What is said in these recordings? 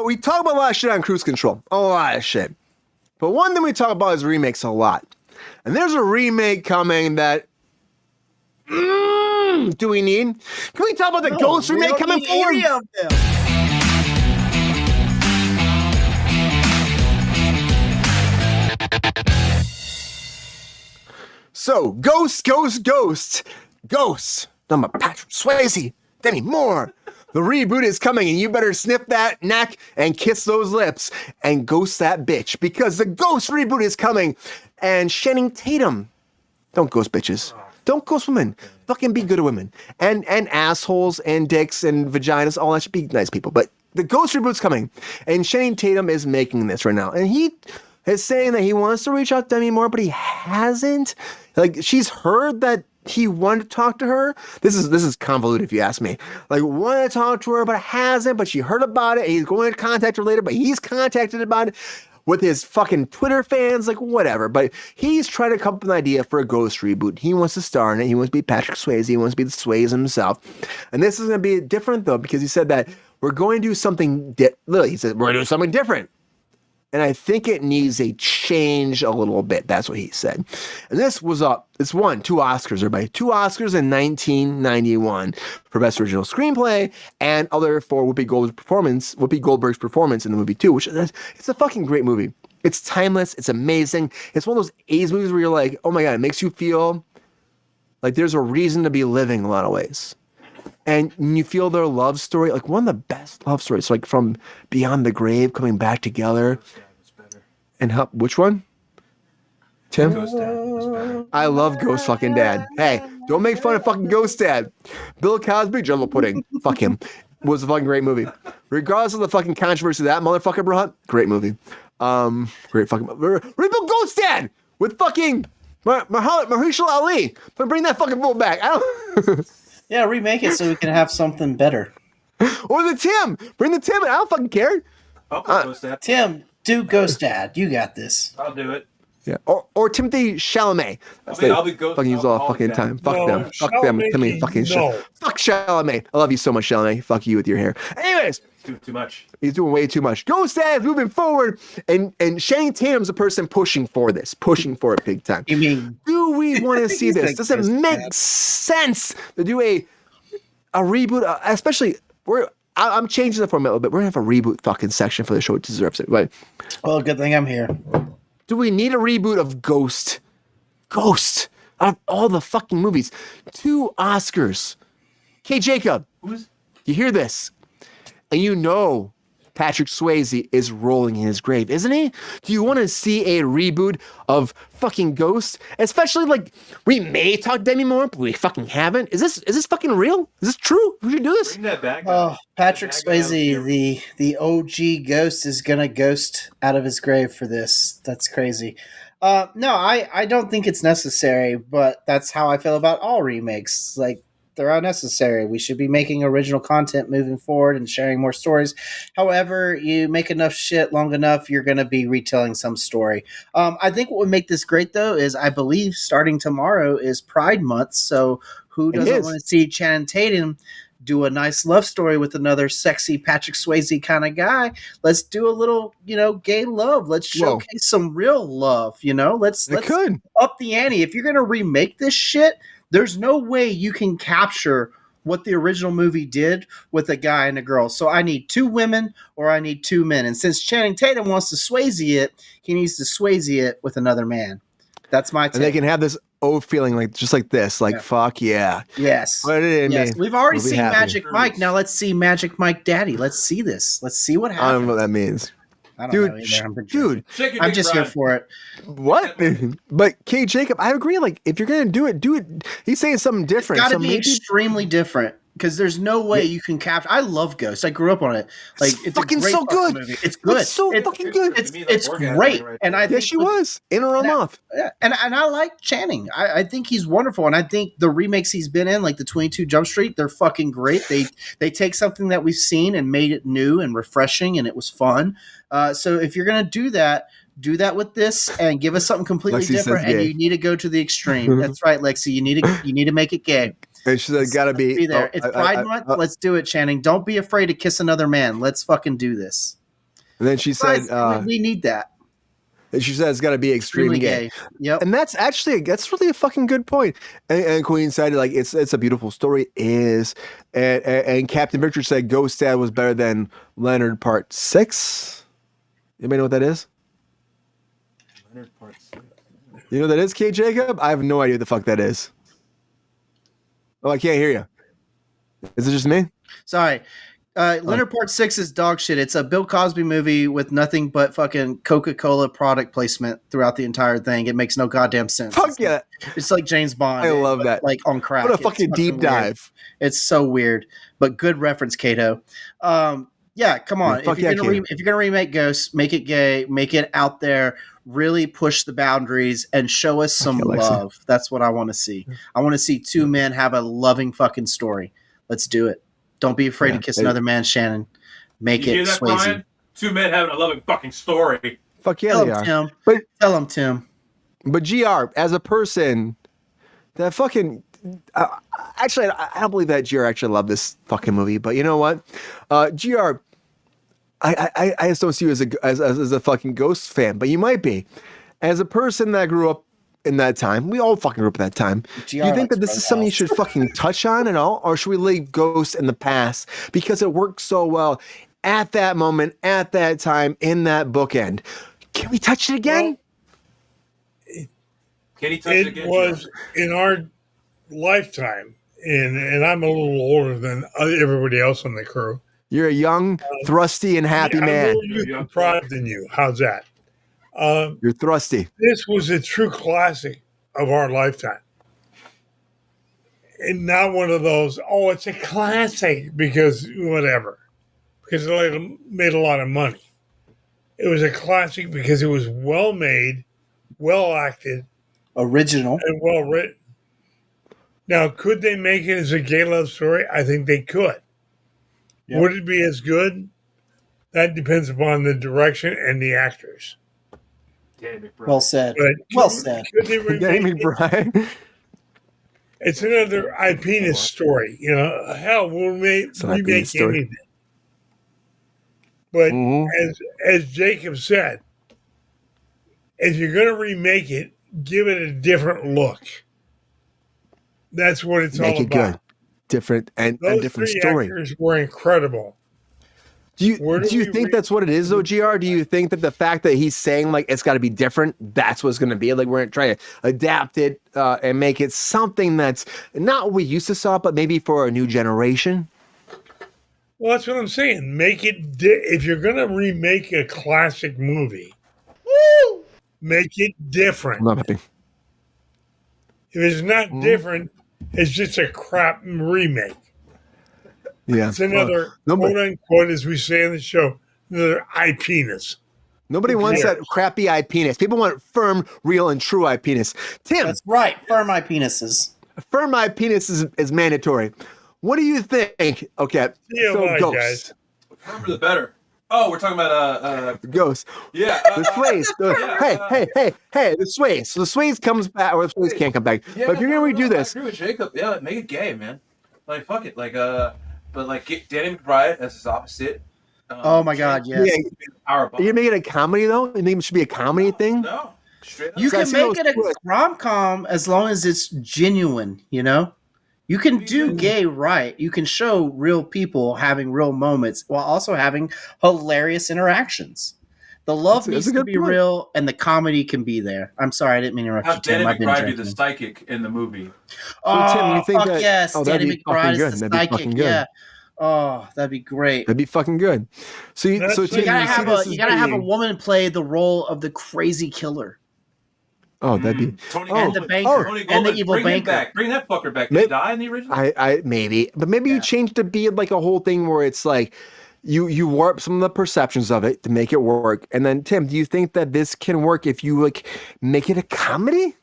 But we talk about a lot of shit on Cruise Control. A lot of shit. But one thing we talk about is remakes a lot. And there's a remake coming that... do we need? Can we talk about the Ghost remake coming forward? So, Ghost. I'm a Patrick Swayze. Demi Moore. The reboot is coming, and you better sniff that neck and kiss those lips and ghost that bitch, because the Ghost reboot is coming. And Channing Tatum. Don't ghost bitches. Don't ghost women. Fucking be good to women. And assholes and dicks and vaginas, all that should be nice people. But the Ghost reboot's coming, and Channing Tatum is making this right now. And he is saying that he wants to reach out to Demi Moore, but he hasn't. Like, she's heard that he wanted to talk to her. This is convoluted if you ask me. Like, wanted to talk to her, but hasn't. But she heard about it. And he's going to contact her later, but he's contacted about it with his fucking Twitter fans, like whatever. But he's trying to come up with an idea for a Ghost reboot. He wants to star in it. He wants to be Patrick Swayze. He wants to be the Swayze himself. And this is going to be different though, because he said that we're going to do something. He said we're going to do something different. And I think it needs a change a little bit. That's what he said. And this won 2 Oscars, everybody. 2 Oscars in 1991 for Best Original Screenplay, and other for Whoopi Goldberg's performance in the movie too, which it's a fucking great movie. It's timeless. It's amazing. It's one of those 80s movies where you're like, oh my God, it makes you feel like there's a reason to be living in a lot of ways. And you feel their love story, like one of the best love stories, like from beyond the grave, coming back together. And help, which one? Tim? Ghost Dad was better. I love Ghost fucking Dad. Hey, don't make fun of fucking Ghost Dad. Bill Cosby, Jello Pudding. Fuck him. Was a fucking great movie. Regardless of the fucking controversy that motherfucker brought, great movie. Great fucking Reboot Ghost Dad with fucking Mahershala Ali. But bring that fucking fool back. Yeah, remake it so we can have something better. Or the Tim. Bring the Tim. I don't fucking care. Ghost Dad. Tim, do Ghost Dad. You got this. I'll do it. Yeah. Or Timothy Chalamet. I'll be Ghost. Fucking use all fucking time. Fuck them. Fuck them. Timothy fucking Fuck Chalamet. I love you so much, Chalamet. Fuck you with your hair. Anyways. Too much. He's doing way too much. Ghost Dad moving forward. And Channing Tatum's the person pushing for it big time. You mean, do we want to see this? Does it make sense to do a reboot? Especially, I'm changing the format a little bit. We're going to have a reboot fucking section for the show. It deserves it. Right? Well, good thing I'm here. Do we need a reboot of Ghost? Out of all the fucking movies. 2 Oscars. K.Jacob. You hear this? And you know Patrick Swayze is rolling in his grave, isn't he? Do you want to see a reboot of fucking Ghost? Especially, like, we may talk Demi Moore, but we fucking haven't. Is this fucking real? Is this true? We should do this? Bring that back. Oh, Patrick Swayze, the OG Ghost, is gonna ghost out of his grave for this. That's crazy. No, I don't think it's necessary, but that's how I feel about all remakes. Like, they're unnecessary. We should be making original content moving forward and sharing more stories. However, you make enough shit long enough, you're going to be retelling some story. I think what would make this great, though, is I believe starting tomorrow is Pride Month. So who doesn't want to see Channing Tatum do a nice love story with another sexy Patrick Swayze kind of guy? Let's do a little, gay love. Let's showcase some real love. Let's up the ante. If you're going to remake this shit, there's no way you can capture what the original movie did with a guy and a girl. So I need 2 women or I need 2 men. And since Channing Tatum wants to Swayze it, he needs to Swayze it with another man. That's my take. And they can have this old feeling like just like this, like fuck yeah. Yes. Put it in me. We've already seen Magic Mike. Now let's see Magic Mike Daddy. Let's see this. Let's see what happens. I don't know what that means. I don't know either. I'm just here for it. What? But K.Jacob, I agree. Like, if you're gonna do it. He's saying something different. It's got to be extremely different because there's no way you can capture. I love Ghost. I grew up on it. Like, it's fucking a great so good. Movie. It's good. It's so fucking good. It's great. And I think she was in her own mouth. Yeah, and I like Channing. I think he's wonderful, and I think the remakes he's been in, like the 22 Jump Street, they're fucking great. They take something that we've seen and made it new and refreshing, and it was fun. So if you're gonna do that with this and give us something completely different. And you need to go to the extreme. That's right, Lexi. You need to make it gay. And she's gotta be there. It's Pride Month. Let's do it, Channing. Don't be afraid to kiss another man. Let's fucking do this. And then she said, we need that. she said it's got to be extreme gay. Yep. And that's really a fucking good point. And Queen said, like, it's a beautiful story. And Captain Richard said Ghost Dad was better than Leonard Part 6. Anybody know what that is? Leonard Part 6. You know what that is, K.Jacob? I have no idea what the fuck that is. Oh, I can't hear you. Is it just me? Sorry. Leonard Part 6 is dog shit. It's a Bill Cosby movie with nothing but fucking Coca-Cola product placement throughout the entire thing. It makes no goddamn sense. Fuck yeah. It's like James Bond. I love that. Like on crack. What a fucking deep dive. It's so weird, but good reference, Kato. Yeah, come on. Yeah, if you're gonna remake Ghost, make it gay, make it out there, really push the boundaries, and show us some love. That's what I want to see. I want to see two men have a loving fucking story. Let's do it. Don't be afraid to kiss another man, Shannon. Make it Swayze. Brian? Two men having a loving fucking story. Fuck yeah, Tell they him, are. Tim. Tell him, Tim. But GR, as a person, that fucking... actually, I don't believe that GR actually loved this fucking movie. But you know what? GR, I just don't see you as a fucking Ghost fan. But you might be. As a person that grew up in that time, we all fucking grew up in that time. Do you think that this is something you should fucking touch on at all? Or should we leave Ghost in the past? Because it worked so well at that moment, at that time, in that bookend. Can we touch it again? Can he touch it again? It was in our lifetime, and I'm a little older than everybody else on the crew. You're a young, thrusty, and happy man. I'm a little youth deprived than you. How's that? You're thrusty. This was a true classic of our lifetime. And not one of those, oh, it's a classic because whatever. Because it made a lot of money. It was a classic because it was well made, well acted, original, and well written. Now, could they make it as a gay love story? I think they could. Yep. Would it be as good? That depends upon the direction and the actors. Well said. Well said. Danny McBride. It's another IP story. You know, hell, we'll remake anything. But as Jacob said, if you're going to remake it, give it a different look. That's what it's all about. Make it good, different, and a different story. Those 3 actors were incredible. Do you think that's what it is, though, GR? Do you think that the fact that he's saying, like, it's got to be different, that's what's going to be? Like, we're going to try to adapt it and make it something that's not what we used to saw, but maybe for a new generation? Well, that's what I'm saying. Make it, if you're going to remake a classic movie, make it different. I'm not happy. If it's not different, it's just a crap remake. Yeah, it's another quote unquote, as we say in the show, another IP-ness. Nobody wants that crappy IP-ness. People want firm, real, and true IP-ness. Tim, that's right. Firm IP-nesses. Firm IP-ness is mandatory. What do you think? Okay, so Ghost. Guys. Firmer the better. Oh, we're talking about Ghost. Yeah, the Sways. Hey, the Sways. So the Sways comes back, or the Sways can't come back. Yeah, but if you're gonna redo this, I agree with Jacob. Yeah, make it gay, man. Like fuck it, but like get Danny McBride as his opposite. Oh my God, yes. Are you making it a comedy though? You think it should be a comedy thing? No, straight up. You can make it a rom-com as long as it's genuine. You know, you can do gay right. You can show real people having real moments while also having hilarious interactions. The love needs to be real, and the comedy can be there. I'm sorry, I didn't mean to interrupt you, Tim. Have Danny McBride be the psychic in the movie. Oh, Tim, you think yes, Danny McBride is the psychic. Yeah. Oh, that'd be great. That'd be fucking good. So you gotta have a woman play the role of the crazy killer. Oh, that'd be and the banker and the evil banker. Bring that fucker back. Did he die in the original? Maybe you change to be like a whole thing where it's like you warp some of the perceptions of it to make it work. And then Tim, do you think that this can work if you like make it a comedy?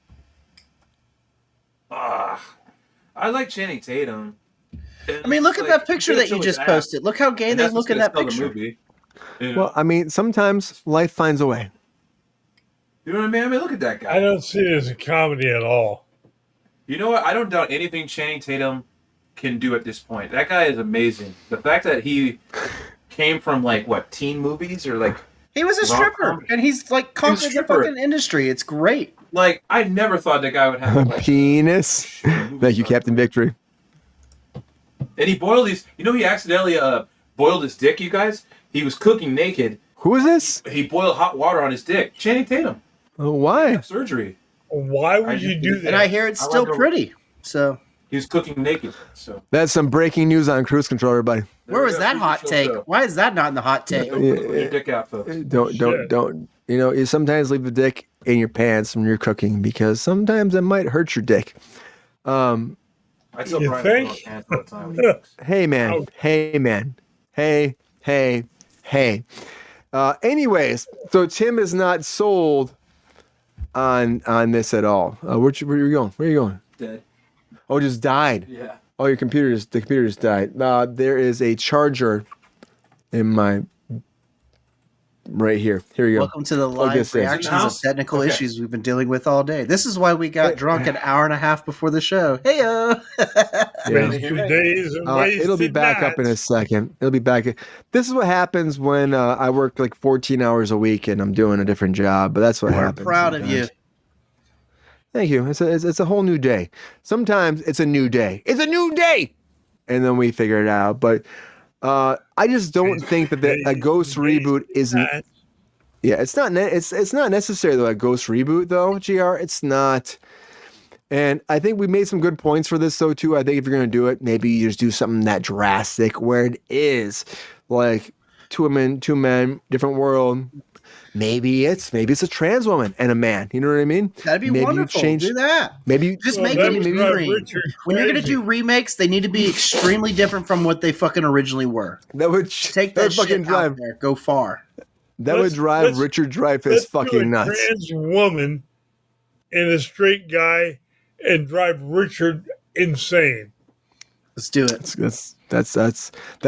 I like Channing Tatum. I mean, look at that picture that you just posted. Look how gay they look in that picture. You know? Well, I mean, sometimes life finds a way. You know what I mean? I mean, look at that guy. I don't see it as a comedy at all. You know what? I don't doubt anything Channing Tatum can do at this point. That guy is amazing. The fact that he came from like what teen movies or like He was a stripper, rom-com. and he's like conquered the stripper. fucking industry. It's great. Like I never thought that guy would have like, Penis. Thank you, Captain Victory. And he boiled his. You know, he accidentally boiled his dick. You guys, he was cooking naked. Who is this? He boiled hot water on his dick. Channing Tatum. Oh, why? Surgery. Why would you do that? And I hear it's still wonder- pretty. So He was cooking naked. So That's some breaking news on Cruise Control, everybody. where was that Who's hot the take? show? Why is that not in the hot take? Don't put your dick out, folks. Don't. You know, you sometimes leave the dick in your pants when you're cooking because sometimes it might hurt your dick. I tell You Brian think? to put on pants all the time when he cooks. Hey, man. Ouch. Hey, man. Hey. Anyways, so Tim is not sold on this at all. Where are you going? Where are you going? Dead. Oh, just died. Yeah. Oh, the computer just died. There is a charger in my right here. Here we go. Welcome to the Plug live this in. reactions Now? of technical Okay. issues we've been dealing with all day. This is why we got drunk an hour and a half before the show. Heyo! Yeah. Wasted days and It'll be wasted back up in a nights. second. It'll be back. This is what happens when I work like 14 hours a week and I'm doing a different job. But that's what We're happens. proud of you. sometimes. Thank you. It's a whole new day. Sometimes it's a new day. It's a new day, and then we figure it out. But I just don't think that a Ghost reboot is. Yeah, it's not. It's not necessary though. A Ghost reboot though, Gr. It's not. And I think we made some good points for this though too. I think if you're gonna do it, maybe you just do something that drastic where it is like two men, different world. Maybe it's a trans woman and a man. You know what I mean? That'd be Maybe you wonderful. change- Do that. Maybe you Just Well, make that it would maybe drive extreme. Richard When you're gonna crazy. do remakes, they need to be extremely different from what they fucking originally were. that would Take that that would fucking shit drive out there. Go far. that would Let's- drive let's- Richard Dreyfuss Let's do fucking a nuts. trans woman and a straight guy and drive Richard insane. Let's do it. That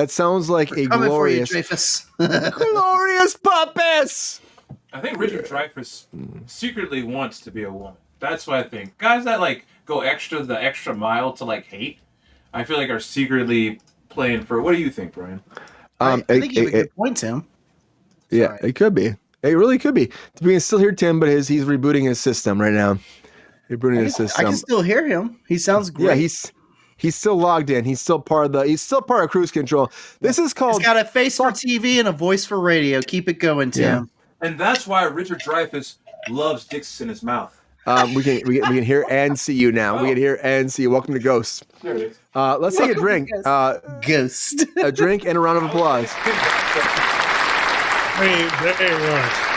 sounds like a Coming for you, glorious Dreyfus. glorious puppies. I think Richard Dreyfuss secretly wants to be a woman. That's what I think. Guys that like go the extra mile to like hate, I feel like are secretly playing for. What do you think, Brian? I think you have a good point, Tim. Yeah, Sorry. it could be. It really could be. We can still hear Tim, but he's rebooting his system right now. Rebooting his I system. can still hear him. He sounds great. Yeah, he's still logged in. He's still part of Cruise Control. This is He's called got a face for TV and a voice for radio. Keep it going, Tim. Yeah. And that's why Richard Dreyfuss loves dicks in his mouth. we can hear and see you now. We can hear and see you. Welcome to Ghost. There it is. Let's take a drink. Ghost. A drink and a round of applause. That ain't right.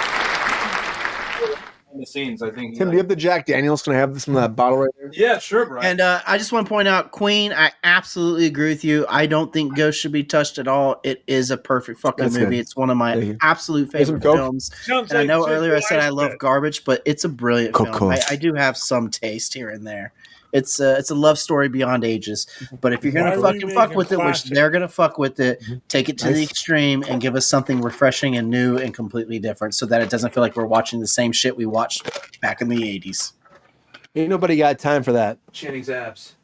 In the scenes, I think. Tim, do you have the Jack Daniels? Can I have some of that bottle right there? Yeah, sure, Brian. And I just want to point out, Queen, I absolutely agree with you. I don't think Ghost should be touched at all. It is a perfect fucking That's movie. good. It's one of Thank my you. absolute Here's some favorite Coke. films. Sounds And I know like earlier I said I love Central garbage, but it's a brilliant Coke. film. I do have some taste here and there. It's a love story beyond ages. But if you're Why gonna are we fucking fuck making with it, which classic? they're gonna fuck with it, take it to the Nice. extreme and give us something refreshing and new and completely different, so that it doesn't feel like we're watching the same shit we watched back in the '80s. Ain't nobody got time for that. Channing's abs.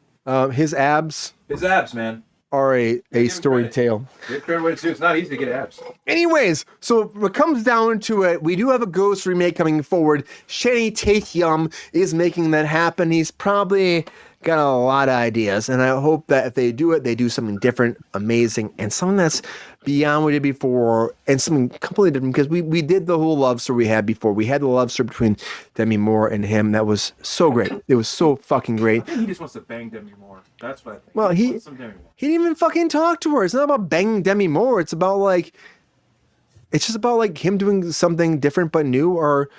His abs His abs, man. are a him story credit. tale. Give credit what it's due. It's not easy to get abs. Anyways, so what comes down to it, we do have a Ghost remake coming forward. Channing Tatum is making that happen. He's probably got a lot of ideas, and I hope that if they do it, they do something different, amazing, and something that's beyond what we did before, and something completely different, because we did the whole love story we had before. We had the love story between Demi Moore and him. That was so great. It was so fucking great. I think he just wants to bang Demi Moore. That's what I think. Well, he- wants some Demi Moore. He didn't even fucking talk to her. It's not about banging Demi Moore. It's just about like him doing something different but new, or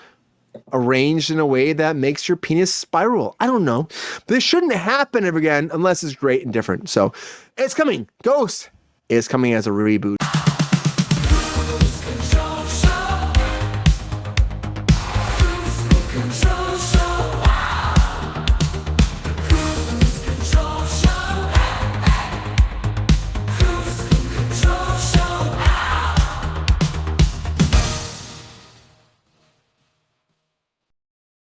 arranged in a way that makes your penis spiral. I don't know. This shouldn't happen ever again unless it's great and different. So it's coming. Ghost is coming as a reboot.